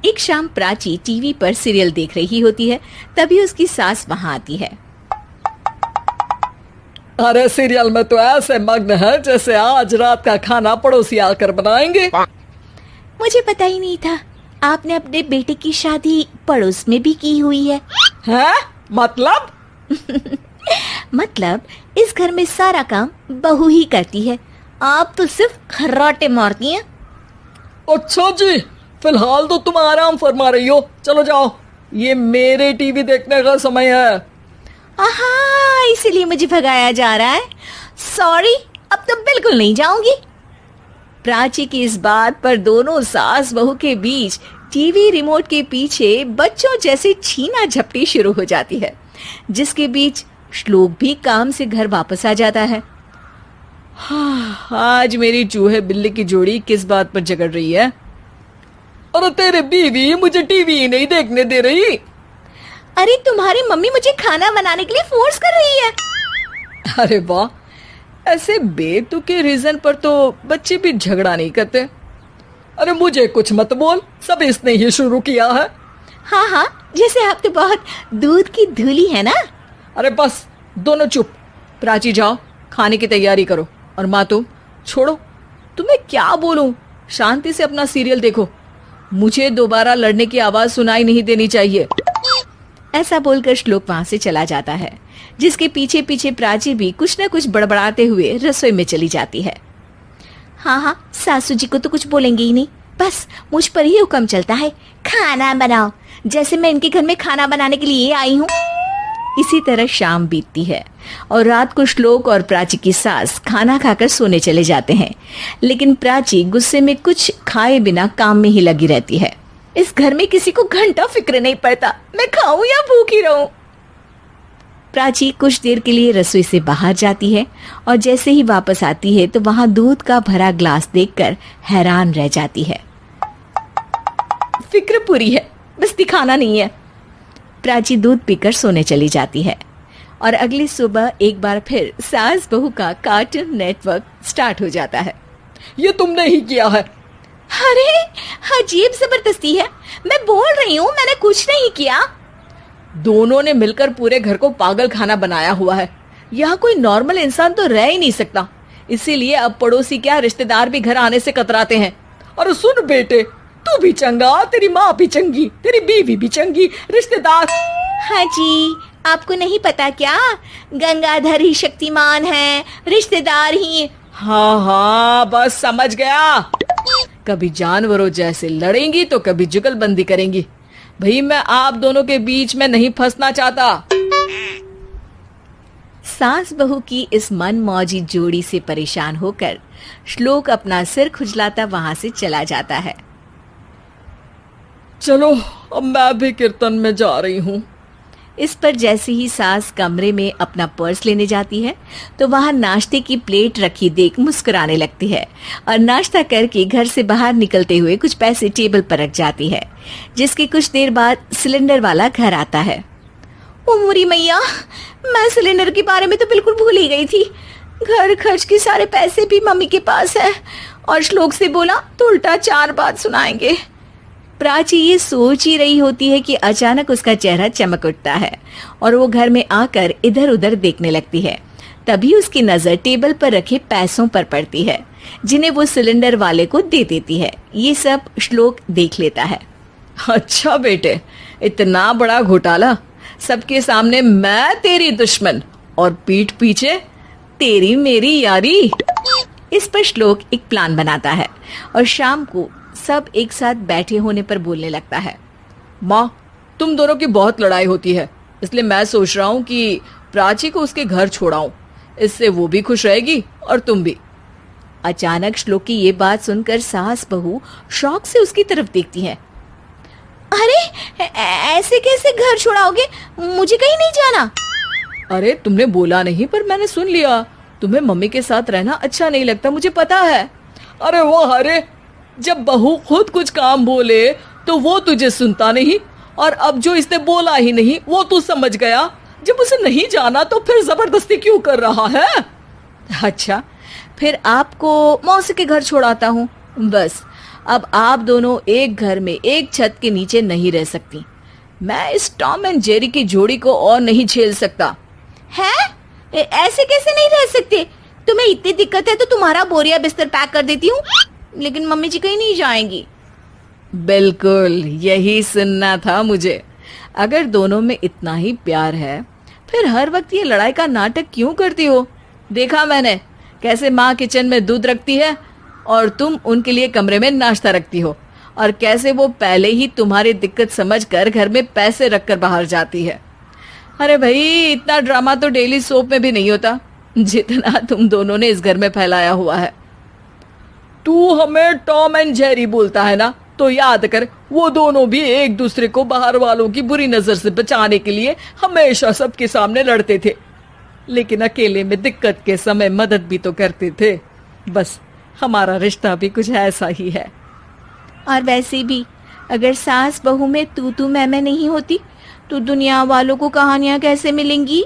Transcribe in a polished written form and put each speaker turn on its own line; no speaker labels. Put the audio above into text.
एक शाम प्राची टीवी पर सीरियल देख रही होती है। तभी उसकी सास वहां आती है।
अरे सीरियल में तो ऐसे मग्न है जैसे आज रात का खाना पड़ोसी आकर बनाएंगे।
मुझे पता ही नहीं था आपने अपने बेटे की शादी पड़ोस में भी की हुई है।
हैं? मतलब?
मतलब इस घर में सारा काम बहू ही करती है, आप तो सिर्फ खर्राटे मारती हैं।
अच्छा जी, फिलहाल तो तुम आराम फरमा रही हो, चलो जाओ, ये मेरे टीवी देखने का समय है।
आहा, इसीलिए मुझे भगाया जा रहा है। सॉरी, अब तो बिल्कुल नहीं जाऊंगी। प्राची की इस बात पर दोनों सास बहू के बीच टीवी रिमोट के पीछे बच्चों जैसे छीना झपटी शुरू हो जाती है, जिसके बीच श्लोक भी काम से घर वापस आ जाता है।
आज मेरी चूहे बिल्ली की जोड़ी किस बात पर झगड़ रही है? अरे तेरे बीवी मुझे टीवी नहीं देखने दे रही।
अरे तुम्हारी मम्मी मुझे खाना बनाने के लिए फोर्स कर रही है।
अरे वाह, ऐसे बेतुके रीजन पर तो बच्चे भी झगड़ा नहीं करते। अरे मुझे कुछ मत बोल, सब इसने ही शुरू किया है।
हाँ हाँ, जैसे आप तो बहुत दूध की धूली है ना।
अरे बस, दोनों चुप। प्राची जाओ, खाने की तैयारी करो। और माँ तुम छोड़ो, तुम्हें क्या बोलूं, शांति से अपना सीरियल देखो, मुझे दोबारा लड़ने की आवाज सुनाई नहीं देनी चाहिए।
ऐसा बोलकर श्लोक वहां से चला जाता है, जिसके पीछे पीछे प्राची भी कुछ न कुछ बड़बड़ाते हुए रसोई में चली जाती है। हाँ हाँ, सासू जी को तो कुछ बोलेंगे ही नहीं, बस मुझ पर ही हुक्म चलता है, खाना बनाओ, जैसे मैं इनके घर में खाना बनाने के लिए आई हूँ। इसी तरह शाम बीतती है और रात को श्लोक और प्राची की सास खाना खाकर सोने चले जाते हैं, लेकिन प्राची गुस्से में कुछ खाए बिना काम में ही लगी रहती है। इस घर में किसी को घंटा फिक्र नहीं पड़ता, मैं खाऊं या भूखी रहूं। प्राची कुछ देर के लिए रसोई से बाहर जाती है और जैसे ही वापस आती है तो वहां दूध का भरा ग्लास देखकर हैरान रह जाती है। फिक्र पूरी है, बस दिखाना नहीं है। प्राची दूध पीकर सोने चली जाती है और अगली सुबह एक बार फिर सास बहू का कार्टून नेटवर्क स्टार्ट हो जाता है।
ये तुमने ही किया है।
अरे अजीब जबरदस्ती है, मैं बोल रही हूँ मैंने कुछ नहीं किया।
दोनों ने मिलकर पूरे घर को पागल खाना बनाया हुआ है। यहाँ कोई नॉर्मल इंसान तो रह ही नहीं सकता, इसीलिए अब पड़ोसी क्या रिश्तेदार भी घर आने से कतराते हैं। और सुन बेटे, तू भी चंगा, तेरी माँ भी चंगी, तेरी बीवी भी चंगी, रिश्तेदार।
हाँ जी, आपको नहीं पता क्या, गंगाधर ही शक्तिमान है, रिश्तेदार ही।
हाँ हाँ, बस समझ गया। कभी जानवरों जैसे लड़ेंगी तो कभी जुगलबंदी करेंगी। भाई मैं आप दोनों के बीच में नहीं फंसना चाहता।
सास बहू की इस मनमौजी जोड़ी से परेशान होकर श्लोक अपना सिर खुजलाता वहां से चला जाता है।
चलो अब मैं भी कीर्तन में जा रही हूँ।
इस पर जैसे ही सास कमरे में अपना पर्स लेने जाती है तो वहां नाश्ते की प्लेट रखी देख मुस्कुराने लगती है और नाश्ता करके घर से बाहर निकलते हुए कुछ पैसे टेबल पर रख जाती है, जिसके कुछ देर बाद सिलेंडर वाला घर आता है। ओ मोरी मैया, मैं सिलेंडर के बारे में तो बिल्कुल भूल ही गई थी। घर खर्च के सारे पैसे भी मम्मी के पास है और श्लोक से बोला तो उल्टा 4 बात सुनाएंगे। प्राची ये सोच ही रही होती है कि अचानक उसका चेहरा चमक उठता है और वो घर में आकर इधर उधर देखने लगती है। तभी उसकी नजर टेबल पर रखे पैसों पर पड़ती है, जिन्हें वो सिलेंडर वाले को दे देती है। ये सब श्लोक देख लेता है।
अच्छा बेटे, इतना बड़ा घोटाला, सबके सामने मैं तेरी दुश्मन और पीठ पीछे तेरी मेरी यारी।
इस पर श्लोक एक प्लान बनाता है और शाम को सब एक साथ बैठे होने पर बोलने लगता है।
माँ, तुम दोनों की बहुत लड़ाई होती है, इसलिए मैं सोच रहा हूँ कि प्राची को उसके घर छोड़ाऊं, इससे वो भी खुश रहेगी और तुम भी।
अचानक श्लोक की ये बात सुनकर सास बहू शौक से उसकी तरफ देखती हैं। अरे ऐसे कैसे घर छोड़ाओगे, मुझे कहीं नहीं जाना।
अरे तुमने बोला नहीं पर मैंने सुन लिया, तुम्हें मम्मी के साथ रहना अच्छा नहीं लगता, मुझे पता है। अरे वो अरे, जब बहू खुद कुछ काम बोले तो वो तुझे सुनता नहीं, और अब जो इसने बोला ही नहीं वो तू समझ गया। जब उसे नहीं जाना तो फिर जबरदस्ती क्यों कर रहा है?
अच्छा, फिर आपको मौसी के घर छोड़ाता हूँ, बस
अब आप दोनों एक घर में एक छत के नीचे नहीं रह सकती। मैं इस टॉम एंड जेरी की जोड़ी को और नहीं झेल सकता।
है? ऐसे कैसे नहीं रह सकते? तुम्हें इतनी दिक्कत है तो तुम्हारा बोरिया बिस्तर पैक कर देती हूँ, लेकिन मम्मी जी कहीं नहीं जाएंगी।
बिल्कुल यही सुनना था मुझे। अगर दोनों में इतना ही प्यार है फिर हर वक्त ये लड़ाई का नाटक क्यों करती हो? देखा मैंने कैसे माँ किचन में दूध रखती है और तुम उनके लिए कमरे में नाश्ता रखती हो, और कैसे वो पहले ही तुम्हारी दिक्कत समझकर घर में पैसे रखकर बाहर जाती है। अरे भाई, इतना ड्रामा तो डेली सोप में भी नहीं होता जितना तुम दोनों ने इस घर में फैलाया हुआ है। तू हमें टॉम एंड जेरी बोलता है ना, तो याद कर वो दोनों भी एक दूसरे को बाहर वालों की बुरी नजर से बचाने के लिए हमेशा सबके सामने लड़ते थे, लेकिन अकेले में दिक्कत के समय मदद भी तो करते थे। बस हमारा रिश्ता भी कुछ ऐसा ही है।
और वैसे भी अगर सास बहू में तू मैं नहीं होती तो दुनिया वालों को कहानियां कैसे मिलेंगी?